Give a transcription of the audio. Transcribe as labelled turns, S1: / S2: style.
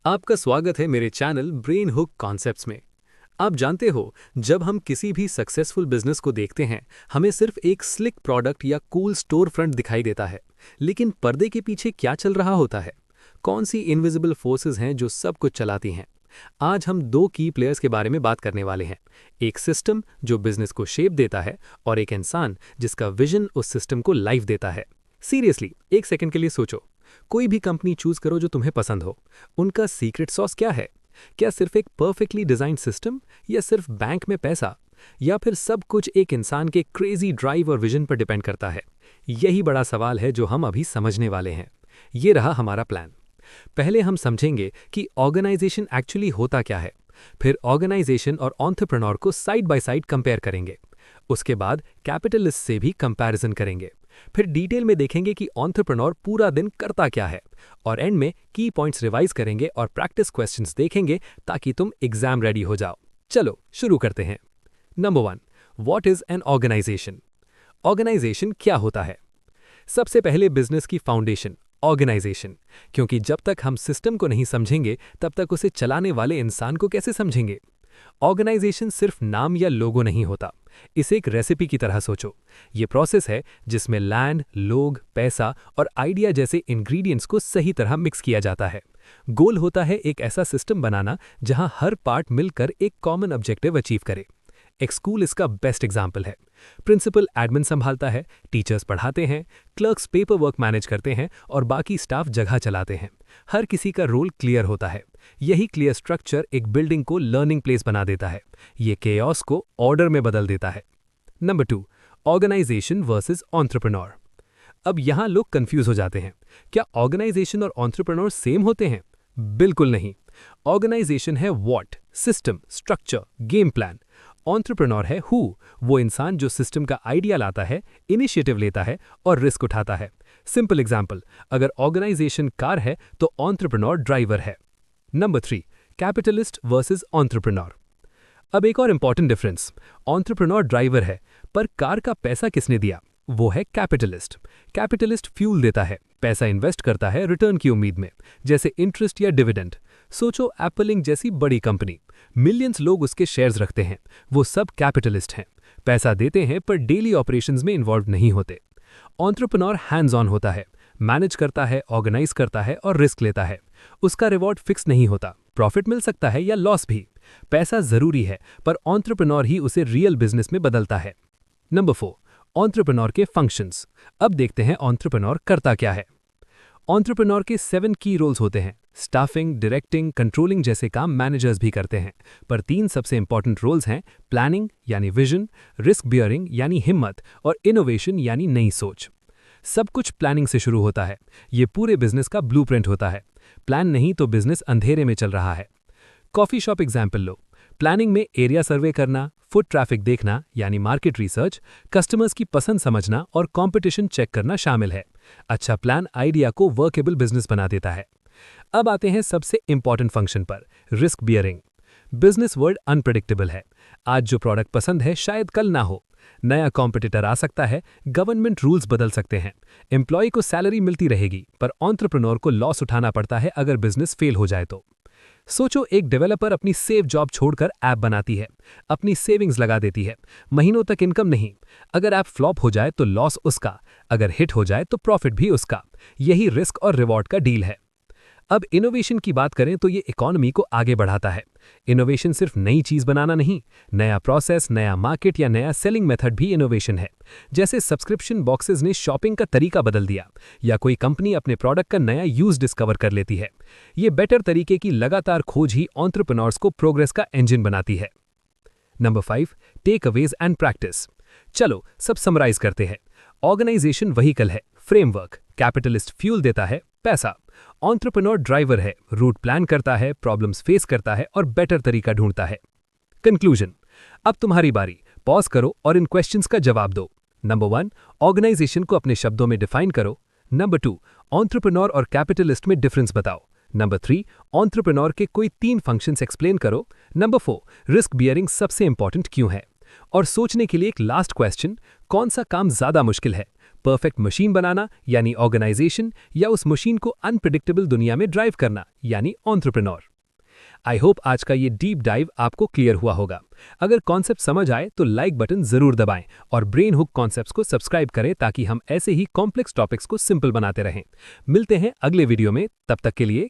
S1: आपका स्वागत है मेरे चैनल ब्रेन हुक कॉन्सेप्ट्स में। आप जानते हो, जब हम किसी भी सक्सेसफुल बिजनेस को देखते हैं, हमें सिर्फ एक स्लिक प्रोडक्ट या कूल स्टोर फ्रंट दिखाई देता है। लेकिन पर्दे के पीछे क्या चल रहा होता है? कौन सी इनविजिबल फोर्सेस हैं जो सब कुछ चलाती हैं? आज हम दो की प्लेयर्स के बारे में बात करने वाले हैं। एक सिस्टम जो बिजनेस को शेप देता है और एक इंसान जिसका विजन उस सिस्टम को लाइफ देता है। सीरियसली, एक सेकंड के लिए सोचो। कोई भी कंपनी चूज करो जो तुम्हें पसंद हो, उनका सीक्रेट सॉस क्या है? क्या सिर्फ एक परफेक्टली डिजाइन सिस्टम, या सिर्फ बैंक में पैसा, या फिर सब कुछ एक इंसान के क्रेजी ड्राइव और विजन पर डिपेंड करता है? यही बड़ा सवाल है जो हम अभी समझने वाले हैं। ये रहा हमारा प्लान। पहले हम समझेंगे कि ऑर्गेनाइजेशन एक्चुअली होता क्या है। फिर ऑर्गेनाइजेशन और एंटरप्रेन्योर को साइड बाय साइड कंपेयर करेंगे। उसके बाद कैपिटलिस्ट से भी कंपैरिजन करेंगे। फिर डिटेल में देखेंगे कि एंटरप्रेन्योर पूरा दिन करता क्या है। और एंड में की पॉइंट्स रिवाइज करेंगे और प्रैक्टिस क्वेश्चंस देखेंगे ताकि तुम एग्जाम रेडी हो जाओ। चलो शुरू करते हैं। Number 1, what is an organisation? Organisation क्या होता है? सबसे पहले बिजनेस की फाउंडेशन ऑर्गेनाइजेशन, क्योंकि जब तक हम सिस्टम को नहीं समझेंगे तब तक उसे चलाने वाले इंसान को कैसे समझेंगे। ऑर्गेनाइजेशन सिर्फ नाम या लोगो नहीं होता, इसे एक रेसिपी की तरह सोचो। ये प्रोसेस है जिसमें लैंड, लोग, पैसा और आइडिया जैसे इंग्रेडिएंट्स को सही तरह मिक्स किया जाता है। गोल होता है एक ऐसा सिस्टम बनाना जहां हर पार्ट मिलकर एक कॉमन ऑब्जेक्टिव अचीव करे। एक स्कूल इसका बेस्ट एग्जाम्पल है। प्रिंसिपल एडमिन संभालता है, टीचर्स पढ़ाते हैं, क्लर्क्स पेपर वर्क मैनेज करते हैं और बाकी स्टाफ जगह चलाते हैं। हर किसी का रोल क्लियर होता है। यही क्लियर स्ट्रक्चर एक बिल्डिंग को लर्निंग प्लेस बना देता है। ये केओस को ऑर्डर में बदल देता है। Number 2, organisation versus entrepreneur. अब यहां लोग कंफ्यूज हो जाते हैं। क्या ऑर्गेनाइजेशन और एंटरप्रेन्योर सेम होते हैं? बिल्कुल नहीं। ऑर्गेनाइजेशन है what, system, structure, game plan. Entrepreneur है हु, वो इंसान जो सिस्टम का आइडिया लाता है, इनिशिएटिव लेता है और रिस्क उठाता है। सिंपल एग्जांपल, अगर ऑर्गेनाइजेशन कार है तो एंटरप्रेन्योर ड्राइवर है। Number 3, capitalist versus entrepreneur. अब एक और इंपॉर्टेंट डिफरेंस, एंटरप्रेन्योर ड्राइवर है, पर कार का पैसा किसने दिया? वो है कैपिटलिस्ट। कैपिटलिस्ट फ्यूल देता है, पैसा इन्वेस्ट करता है रिटर्न की उम्मीद में, जैसे इंटरेस्ट या डिविडेंड। सोचो एप्पल इंक जैसी बड़ी कंपनी, मिलियंस लोग उसके शेयर्स रखते हैं, वो सब कैपिटलिस्ट हैं। पैसा देते हैं पर डेली ऑपरेशंस में इन्वॉल्व नहीं होते। एंटरप्रेन्योर हैंड्स ऑन होता है, मैनेज करता है, ऑर्गेनाइज करता है और रिस्क लेता है। उसका रिवॉर्ड फिक्स नहीं होता, प्रॉफिट मिल सकता है या लॉस भी। पैसा जरूरी है, पर एंटरप्रेन्योर ही उसे रियल बिजनेस में बदलता है। नंबर 4, एंटरप्रेन्योर के फंक्शंस। अब देखते हैं एंटरप्रेन्योर करता क्या है। एंटरप्रेन्योर के 7 की रोल्स होते हैं। स्टाफिंग, डायरेक्टिंग, कंट्रोलिंग जैसे काम मैनेजर्स भी करते हैं, पर 3 सबसे इंपॉर्टेंट रोल्स हैं: प्लानिंग यानी विजन, रिस्क बियरिंग यानी हिम्मत और इनोवेशन यानी नई सोच। सब कुछ प्लानिंग से शुरू होता है। ये पूरे बिजनेस का ब्लूप्रिंट होता है। प्लान नहीं तो बिजनेस अंधेरे में चल रहा है। कॉफी शॉप एग्जाम्पल लो। प्लानिंग में एरिया सर्वे करना, फुट ट्रैफिक देखना यानी मार्केट रिसर्च, कस्टमर्स की पसंद समझना और कंपटीशन चेक करना शामिल है। अच्छा प्लान आइडिया को वर्केबल बिजनेस बना देता है। अब आते हैं सबसे इंपॉर्टेंट फंक्शन पर, risk bearing. Business world unpredictable है। आज जो प्रोडक्ट पसंद है शायद कल ना हो। नया कॉम्पिटिटर आ सकता है, गवर्नमेंट रूल्स बदल सकते हैं, एम्प्लॉय को सैलरी मिलती रहेगी, पर एंटरप्रेन्योर को लॉस उठाना पड़ता है अगर बिजनेस फेल हो जाए तो। सोचो एक डेवलपर अपनी सेफ जॉब छोड़कर ऐप बनाती है, अपनी सेविंग्स लगा देती है, महीनों तक इनकम नहीं। अगर ऐप फ्लॉप हो जाए तो लॉस उसका, अगर हिट हो जाए तो प्रॉफिट भी उसका। यही रिस्क और रिवॉर्ड का डील है। अब इनोवेशन की बात करें तो ये इकोनॉमी को आगे बढ़ाता है। इनोवेशन सिर्फ नई चीज बनाना नहीं, नया प्रोसेस, नया मार्केट या नया सेलिंग मेथड भी इनोवेशन है। जैसे सब्सक्रिप्शन बॉक्सेस ने शॉपिंग का तरीका बदल दिया, या कोई कंपनी अपने प्रोडक्ट का नया यूज डिस्कवर कर लेती है। ये बेटर तरीके की लगातार खोज ही एंटरप्रेन्योर्स को प्रोग्रेस का इंजन बनाती है। Number 5, takeaways and practice. चलो सब समराइज करते हैं। ऑर्गेनाइजेशन व्हीकल है, फ्रेमवर्क। कैपिटलिस्ट फ्यूल देता है, पैसा। एंटरप्रेन्योर ड्राइवर है, रूट प्लान करता है, प्रॉब्लम्स फेस करता है और बेटर तरीका ढूंढता है। कंक्लूजन, अब तुम्हारी बारी। पॉज करो और इन क्वेश्चंस का जवाब दो। नंबर 1, ऑर्गेनाइजेशन को अपने शब्दों में डिफाइन करो। नंबर 2, एंटरप्रेन्योर और कैपिटलिस्ट में डिफरेंस बताओ। नंबर 3, एंटरप्रेन्योर के कोई 3 फंक्शंस एक्सप्लेन करो। नंबर 4, रिस्क बियरिंग सबसे इंपॉर्टेंट क्यों है। और सोचने के लिए एक लास्ट क्वेश्चन, कौन सा काम ज्यादा मुश्किल है, परफेक्ट मशीन बनाना यानी ऑर्गेनाइजेशन या उस मशीन को अनप्रिडिक्टेबल दुनिया में ड्राइव करना यानी एंटरप्रेन्योर। आई होप आज का ये डीप डाइव आपको क्लियर हुआ होगा। अगर कॉन्सेप्ट समझ आए तो लाइक बटन जरूर दबाएं और ब्रेन हुक कॉन्सेप्ट्स को सब्सक्राइब करें ताकि हम ऐसे ही कॉम्प्लेक्स टॉपिक्स को सिंपल बनाते रहें। मिलते हैं अगले वीडियो में, तब तक के लिए